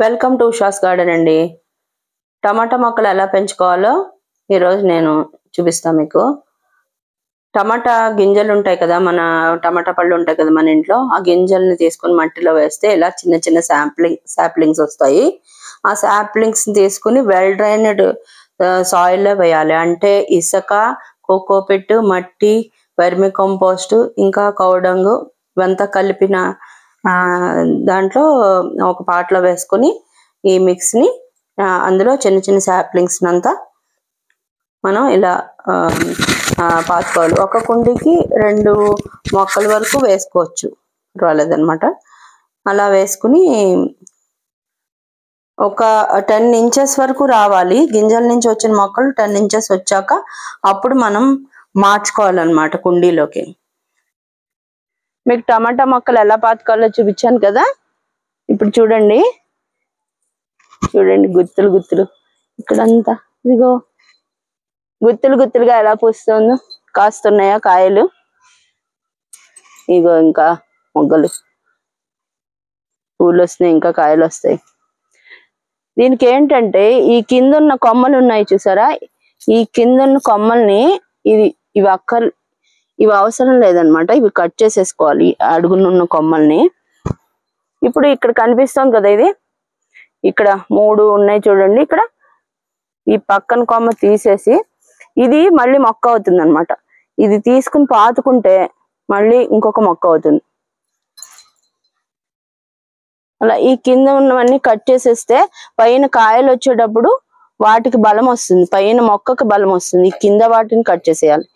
Welcome to Usha's garden అండి. టమాటా మొక్కలు ఎలా పెంచుకోవాలో ఈరోజు నేను చూపిస్తాను మీకు. టమాటా గింజలు ఉంటాయి కదా, మన టమాటా పళ్ళు ఉంటాయి కదా మన ఇంట్లో, ఆ గింజల్ని తీసుకొని మట్టిలో వేస్తే ఇలా చిన్న చిన్న శాప్లింగ్స్ వస్తాయి. ఆ శాప్లింగ్స్ తీసుకుని వెల్ డ్రైన్డ్ సాయిల్లో వేయాలి. అంటే ఇసుక, కోకోపిట్, మట్టి, వర్మి కంపోస్ట్, ఇంకా కౌడంగు ఇవంతా కలిపిన దాంట్లో ఒక పాటలో వేసుకొని ఈ మిక్స్ని అందులో చిన్న చిన్న శాప్లింగ్స్ అంతా మనం ఇలా పాతుకోవాలి. ఒక కుండీకి 2 మొక్కల వరకు వేసుకోవచ్చు, రాలేదన్నమాట. అలా వేసుకుని ఒక 10 ఇంచెస్ వరకు రావాలి. గింజల నుంచి వచ్చిన మొక్కలు 10 ఇంచెస్ వచ్చాక అప్పుడు మనం మార్చుకోవాలన్నమాట కుండీలోకి. మీకు టమాటా మొక్కలు ఎలా పాతుకోవాలో చూపించాను కదా, ఇప్పుడు చూడండి గుత్తులు గుత్తులు ఇక్కడంతా ఇదిగో గుత్తులు గుత్తులుగా ఎలా పూస్తుందో, కాస్తున్నాయా కాయలు. ఇగో ఇంకా మొగ్గలు, పూలు వస్తున్నాయి, ఇంకా కాయలు వస్తాయి. దీనికి ఏంటంటే ఈ కింద ఉన్న కొమ్మలు ఉన్నాయి చూసారా, ఈ కింద ఉన్న కొమ్మల్ని ఇవి అవసరం లేదనమాట. ఇవి కట్ చేసేసుకోవాలి, అడుగునున్న కొమ్మల్ని. ఇప్పుడు ఇక్కడ కనిపిస్తుంది కదా, ఇది ఇక్కడ 3 ఉన్నాయి చూడండి. ఇక్కడ ఈ పక్కన కొమ్మ తీసేసి ఇది మళ్ళీ మొక్క అవుతుంది అనమాట. ఇది తీసుకుని పాతుకుంటే మళ్ళీ ఇంకొక మొక్క అవుతుంది. అలా ఈ కింద ఉన్నవన్నీ కట్ చేసేస్తే పైన కాయలు వచ్చేటప్పుడు వాటికి బలం వస్తుంది, పైన మొక్కకి బలం వస్తుంది. ఈ కింద వాటిని కట్ చేసేయాలి.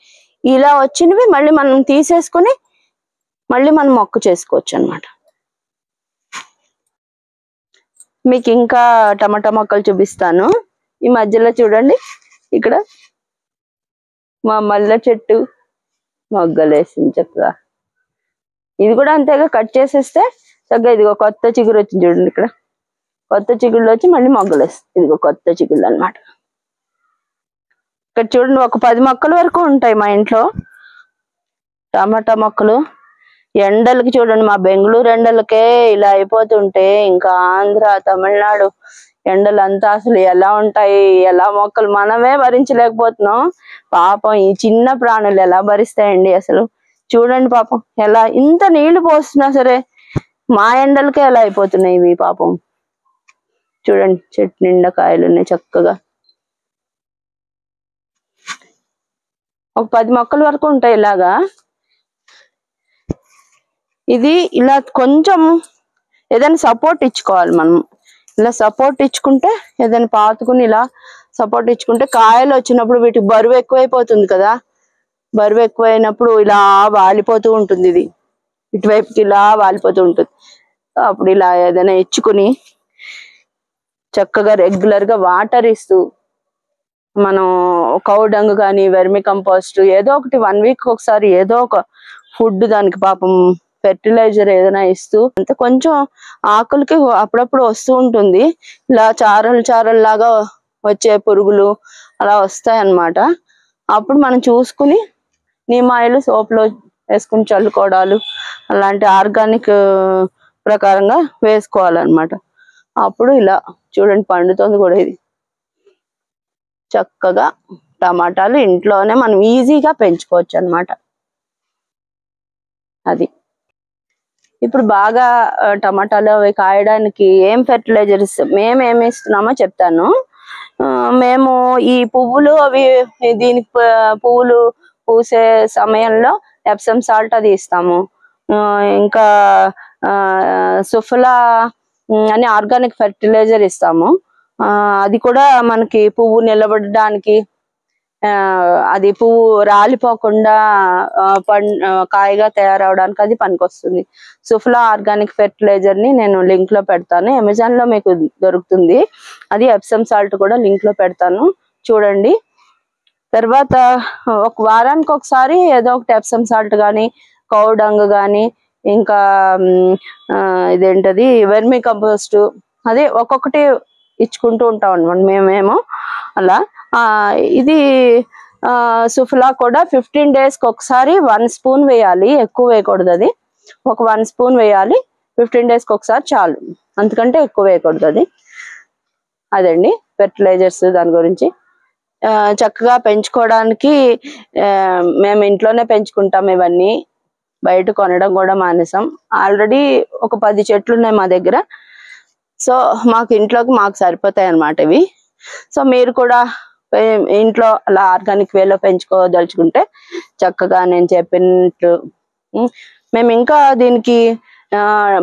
ఇలా వచ్చినవి మళ్ళీ మనం తీసేసుకుని మళ్ళీ మనం మొక్క చేసుకోవచ్చు అన్నమాట. మీకు ఇంకా టమాటా మొక్కలు చూపిస్తాను. ఈ మధ్యలో చూడండి, ఇక్కడ మా మల్లె చెట్టు మొగ్గలు వేసింది చక్కగా. ఇది కూడా అంతేగా, కట్ చేసేస్తే చక్కగా ఇదిగో కొత్త చిగురు వచ్చింది చూడండి. ఇక్కడ కొత్త చిగుళ్ళు వచ్చి మళ్ళీ మొగ్గలు వేస్తుంది. ఇదిగో కొత్త చిగుళ్ళు అనమాట. ఇక్కడ చూడండి, ఒక 10 మొక్కల వరకు ఉంటాయి మా ఇంట్లో టమాటా మొక్కలు. ఎండలకి చూడండి, మా బెంగళూరు ఎండలకే ఇలా అయిపోతుంటే ఇంకా ఆంధ్ర, తమిళనాడు ఎండలంతా అసలు ఎలా ఉంటాయి, ఎలా మొక్కలు మనమే భరించలేకపోతున్నాం. పాపం ఈ చిన్న ప్రాణులు ఎలా భరిస్తాయండి అసలు. చూడండి పాపం ఎలా, ఇంత నీళ్లు పోస్తున్నా సరే మా ఎండలకే ఎలా అయిపోతున్నాయి ఇవి పాపం. చూడండి, చెట్టు నిండా కాయలు ఉన్నాయి చక్కగా. ఒక 10 మొక్కల వరకు ఉంటాయి ఇలాగా. ఇది ఇలా కొంచెం ఏదైనా సపోర్ట్ ఇచ్చుకోవాలి మనం. ఇలా సపోర్ట్ ఇచ్చుకుంటే, ఏదైనా పాతుకుని ఇలా సపోర్ట్ ఇచ్చుకుంటే కాయలు వచ్చినప్పుడు వీటికి బరువు ఎక్కువైపోతుంది కదా, బరువు ఎక్కువైనప్పుడు ఇలా వాలిపోతూ ఉంటుంది. ఇది ఇటువైపుకి ఇలా వాలిపోతూ ఉంటుంది. అప్పుడు ఇలా ఏదైనా ఇచ్చుకుని చక్కగా రెగ్యులర్ గా వాటర్ ఇస్తూ, మనం కౌడంగ్ కానీ వెర్మి కంపోస్ట్ ఏదో ఒకటి 1 వీక్ ఒకసారి ఏదో ఒక ఫుడ్ దానికి పాపం ఫెర్టిలైజర్ ఏదైనా ఇస్తూ, అంటే కొంచెం ఆకులకి అప్పుడప్పుడు వస్తూ ఉంటుంది. ఇలా చారలు లాగా వచ్చే పురుగులు అలా వస్తాయి అన్నమాట. అప్పుడు మనం చూసుకుని నీమాయిలు సోప్లో వేసుకుని చల్లుకోవడాలు అలాంటి ఆర్గానిక్ ప్రకారంగా వేసుకోవాలన్నమాట. అప్పుడు ఇలా చూడండి పండుతుంది కూడా. ఇది చక్కగా టమాటాలు ఇంట్లోనే మనం ఈజీగా పెంచుకోవచ్చు అన్నమాట. అది ఇప్పుడు బాగా టమాటాలు అవి కాయడానికి ఏం ఫెర్టిలైజర్స్ మేమేమి ఇస్తున్నామో చెప్తాను. మేము ఈ పువ్వులు అవి దీనికి పువ్వులు పూసే సమయంలో ఎప్సమ్ సాల్ట్ అది ఇస్తాము. ఇంకా సుఫలా అని ఆర్గానిక్ ఫెర్టిలైజర్ ఇస్తాము. అది కూడా మనకి పువ్వు నిలబడడానికి, అది పువ్వు రాలిపోకుండా కాయగా తయారవడానికి అది పనికొస్తుంది. సుఫలా ఆర్గానిక్ ఫెర్టిలైజర్ ని నేను లింక్ లో పెడతాను, అమెజాన్ లో మీకు దొరుకుతుంది. అది ఎప్సమ్ సాల్ట్ కూడా లింక్ లో పెడతాను, చూడండి. తర్వాత ఒక వారానికి ఒకసారి ఏదో ఒకటి ఎప్సమ్ సాల్ట్ కానీ, కౌడంగ్ కానీ, ఇంకా ఇదేంటది వెర్మి కంపోస్ట్, అదే ఒక్కొక్కటి ఇచ్చుకుంటూ ఉంటాం అనమాట మేమేమో అలా. ఇది సుఫలా కూడా 15 డేస్కి ఒకసారి 1 స్పూన్ వేయాలి, ఎక్కువ వేయకూడదు. అది ఒక 1 స్పూన్ వేయాలి, 15 డేస్కి ఒకసారి చాలు అంతకంటే ఎక్కువ వేయకూడదు. అదండి ఫెర్టిలైజర్స్ దాని గురించి. చక్కగా పెంచుకోవడానికి మేము ఇంట్లోనే పెంచుకుంటాం ఇవన్నీ, బయట కొనడం కూడా మానేసాం. ఆల్రెడీ ఒక 10 చెట్లు ఉన్నాయి మా దగ్గర. సో మాకు ఇంట్లోకి సరిపోతాయి అన్నమాట ఇవి. సో మీరు కూడా ఇంట్లో అలా ఆర్గానిక్ వేలో పెంచుకోదలుచుకుంటే చక్కగా నేను చెప్పినట్లు మేము ఇంకా దీనికి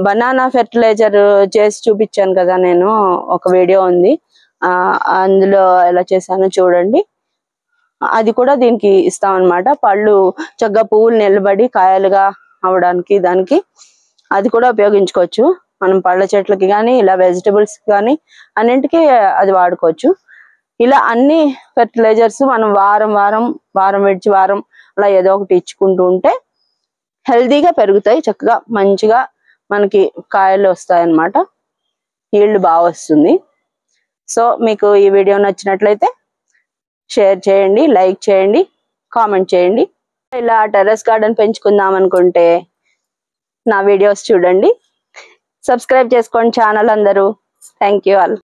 బనానా ఫెర్టిలైజర్ చేసి చూపించాను కదా, నేను ఒక వీడియో ఉంది, అందులో ఎలా చేశానో చూడండి. అది కూడా దీనికి ఇస్తాం అన్నమాట. పళ్ళు చక్కగా పువ్వులు నిలబడి కాయలుగా అవడానికి దానికి అది కూడా ఉపయోగించుకోవచ్చు. మనం పళ్ళ చెట్లకి కానీ ఇలా వెజిటబుల్స్ కానీ అన్నింటికి అది వాడుకోవచ్చు. ఇలా అన్ని ఫెర్టిలైజర్స్ మనం వారం విడిచి వారం అలా ఏదో ఒకటి ఇచ్చుకుంటూ ఉంటే హెల్తీగా పెరుగుతాయి, చక్కగా మంచిగా మనకి కాయలు వస్తాయి అన్నమాట. ఈల్డ్ బాగా వస్తుంది. సో మీకు ఈ వీడియో నచ్చినట్లయితే షేర్ చేయండి, లైక్ చేయండి, కామెంట్ చేయండి. ఇలా టెర్రస్ గార్డెన్ పెంచుకుందాం అనుకుంటే నా వీడియోస్ చూడండి, సబ్స్క్రైబ్ చేసుకోండి ఛానల్ అందరూ. Thank you all.